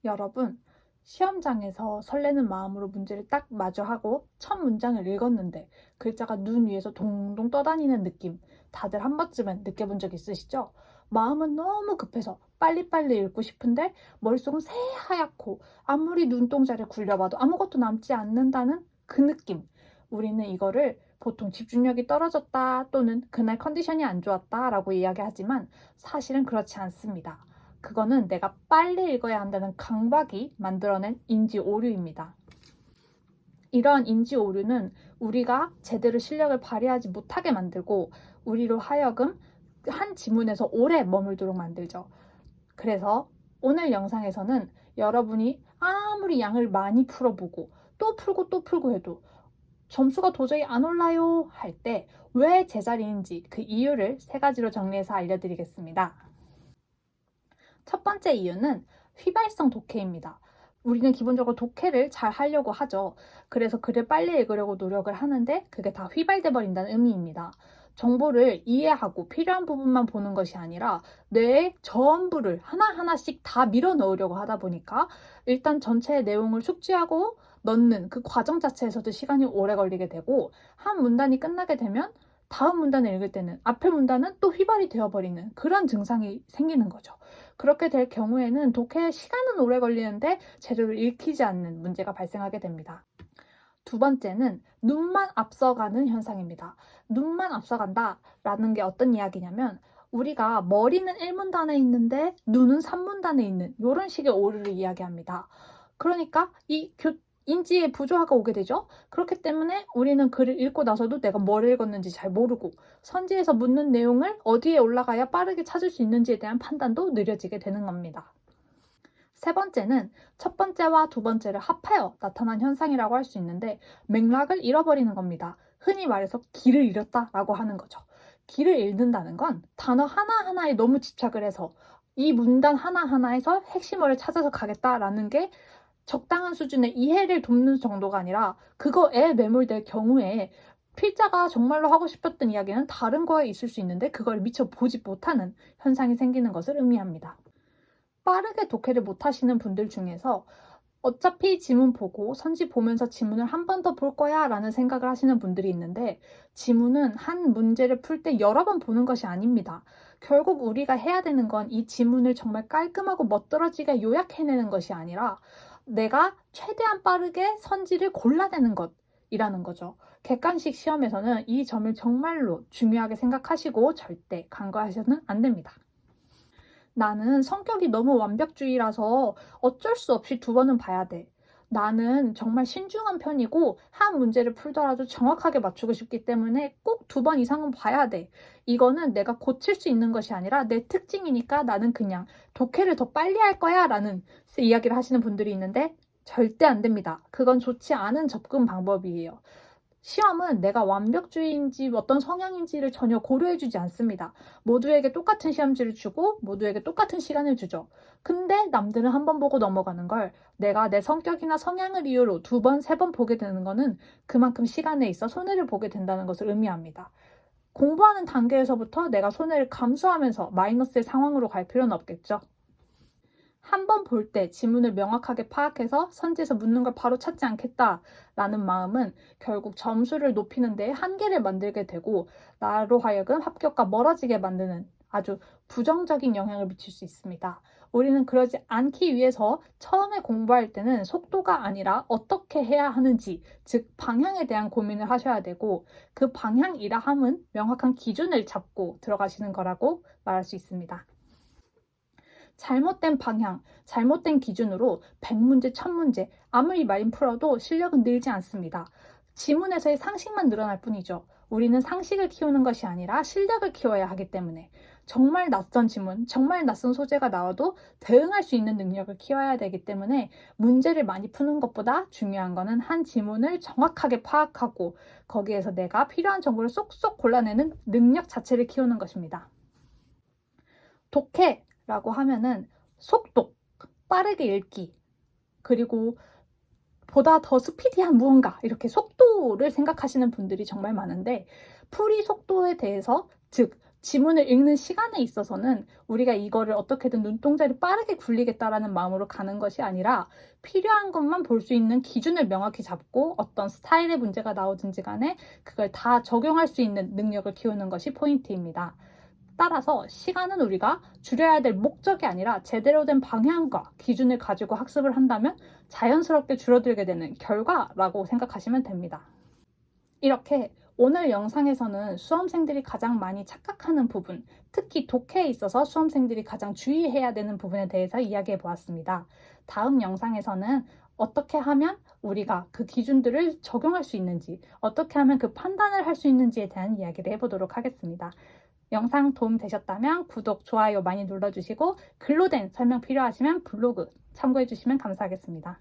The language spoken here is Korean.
여러분, 시험장에서 설레는 마음으로 문제를 딱 마주하고 첫 문장을 읽었는데 글자가 눈 위에서 동동 떠다니는 느낌 다들 한 번쯤은 느껴본 적 있으시죠? 마음은 너무 급해서 빨리빨리 읽고 싶은데 머릿속은 새하얗고 아무리 눈동자를 굴려봐도 아무것도 남지 않는다는 그 느낌. 우리는 이거를 보통 집중력이 떨어졌다 또는 그날 컨디션이 안 좋았다 라고 이야기하지만 사실은 그렇지 않습니다. 그거는 내가 빨리 읽어야 한다는 강박이 만들어낸 인지 오류입니다. 이러한 인지 오류는 우리가 제대로 실력을 발휘하지 못하게 만들고 우리로 하여금 한 지문에서 오래 머물도록 만들죠. 그래서 오늘 영상에서는 여러분이 아무리 양을 많이 풀어보고 또 풀고 또 풀고 해도 점수가 도저히 안 올라요 할 때 왜 제자리인지 그 이유를 3가지로 정리해서 알려드리겠습니다. 첫 번째 이유는 휘발성 독해입니다. 우리는 기본적으로 독해를 잘 하려고 하죠. 그래서 글을 빨리 읽으려고 노력을 하는데 그게 다 휘발돼 버린다는 의미입니다. 정보를 이해하고 필요한 부분만 보는 것이 아니라 뇌에 전부를 하나하나씩 다 밀어 넣으려고 하다 보니까 일단 전체의 내용을 숙지하고 넣는 그 과정 자체에서도 시간이 오래 걸리게 되고 한 문단이 끝나게 되면 다음 문단을 읽을 때는 앞의 문단은 또 휘발이 되어버리는 그런 증상이 생기는 거죠. 그렇게 될 경우에는 독해에 시간은 오래 걸리는데 제대로 읽히지 않는 문제가 발생하게 됩니다. 두 번째는 눈만 앞서가는 현상입니다. 눈만 앞서간다 라는 게 어떤 이야기냐면 우리가 머리는 1문단에 있는데 눈은 3문단에 있는 이런 식의 오류를 이야기합니다. 그러니까 이 인지의 부조화가 오게 되죠. 그렇기 때문에 우리는 글을 읽고 나서도 내가 뭘 읽었는지 잘 모르고 선지에서 묻는 내용을 어디에 올라가야 빠르게 찾을 수 있는지에 대한 판단도 느려지게 되는 겁니다. 세 번째는 첫 번째와 두 번째를 합하여 나타난 현상이라고 할 수 있는데 맥락을 잃어버리는 겁니다. 흔히 말해서 길을 잃었다라고 하는 거죠. 길을 잃는다는 건 단어 하나하나에 너무 집착을 해서 이 문단 하나하나에서 핵심어를 찾아서 가겠다라는 게 적당한 수준의 이해를 돕는 정도가 아니라 그거에 매몰될 경우에 필자가 정말로 하고 싶었던 이야기는 다른 거에 있을 수 있는데 그걸 미처 보지 못하는 현상이 생기는 것을 의미합니다. 빠르게 독해를 못하시는 분들 중에서 어차피 지문 보고 선지 보면서 지문을 한 번 더 볼 거야 라는 생각을 하시는 분들이 있는데 지문은 한 문제를 풀 때 여러 번 보는 것이 아닙니다. 결국 우리가 해야 되는 건 이 지문을 정말 깔끔하고 멋들어지게 요약해내는 것이 아니라 내가 최대한 빠르게 선지를 골라내는 것이라는 거죠. 객관식 시험에서는 이 점을 정말로 중요하게 생각하시고 절대 간과하셔서는 안 됩니다. 나는 성격이 너무 완벽주의라서 어쩔 수 없이 2번은 봐야 돼. 나는 정말 신중한 편이고 한 문제를 풀더라도 정확하게 맞추고 싶기 때문에 꼭 2번 이상은 봐야 돼. 이거는 내가 고칠 수 있는 것이 아니라 내 특징이니까 나는 그냥 독해를 더 빨리 할 거야 라는 이야기를 하시는 분들이 있는데 절대 안 됩니다. 그건 좋지 않은 접근 방법이에요. 시험은 내가 완벽주의인지 어떤 성향인지를 전혀 고려해주지 않습니다. 모두에게 똑같은 시험지를 주고 모두에게 똑같은 시간을 주죠. 근데 남들은 한 번 보고 넘어가는 걸 내가 내 성격이나 성향을 이유로 2번, 3번 보게 되는 거는 그만큼 시간에 있어 손해를 보게 된다는 것을 의미합니다. 공부하는 단계에서부터 내가 손해를 감수하면서 마이너스의 상황으로 갈 필요는 없겠죠. 한 번 볼 때 지문을 명확하게 파악해서 선지에서 묻는 걸 바로 찾지 않겠다라는 마음은 결국 점수를 높이는 데 한계를 만들게 되고 나로 하여금 합격과 멀어지게 만드는 아주 부정적인 영향을 미칠 수 있습니다. 우리는 그러지 않기 위해서 처음에 공부할 때는 속도가 아니라 어떻게 해야 하는지, 즉 방향에 대한 고민을 하셔야 되고 그 방향이라 함은 명확한 기준을 잡고 들어가시는 거라고 말할 수 있습니다. 잘못된 방향, 잘못된 기준으로 100문제, 1000문제 아무리 많이 풀어도 실력은 늘지 않습니다. 지문에서의 상식만 늘어날 뿐이죠. 우리는 상식을 키우는 것이 아니라 실력을 키워야 하기 때문에 정말 낯선 지문, 정말 낯선 소재가 나와도 대응할 수 있는 능력을 키워야 되기 때문에 문제를 많이 푸는 것보다 중요한 것은 한 지문을 정확하게 파악하고 거기에서 내가 필요한 정보를 쏙쏙 골라내는 능력 자체를 키우는 것입니다. 독해라고 하면은 속독, 빠르게 읽기, 그리고 보다 더 스피디한 무언가 이렇게 속도를 생각하시는 분들이 정말 많은데 풀이 속도에 대해서 즉 지문을 읽는 시간에 있어서는 우리가 이거를 어떻게든 눈동자를 빠르게 굴리겠다라는 마음으로 가는 것이 아니라 필요한 것만 볼 수 있는 기준을 명확히 잡고 어떤 스타일의 문제가 나오든지 간에 그걸 다 적용할 수 있는 능력을 키우는 것이 포인트입니다. 따라서 시간은 우리가 줄여야 될 목적이 아니라 제대로 된 방향과 기준을 가지고 학습을 한다면 자연스럽게 줄어들게 되는 결과라고 생각하시면 됩니다. 이렇게 오늘 영상에서는 수험생들이 가장 많이 착각하는 부분, 특히 독해에 있어서 수험생들이 가장 주의해야 되는 부분에 대해서 이야기해 보았습니다. 다음 영상에서는 어떻게 하면 우리가 그 기준들을 적용할 수 있는지, 어떻게 하면 그 판단을 할 수 있는지에 대한 이야기를 해보도록 하겠습니다. 영상 도움 되셨다면 구독, 좋아요 많이 눌러주시고 글로 된 설명 필요하시면 블로그 참고해 주시면 감사하겠습니다.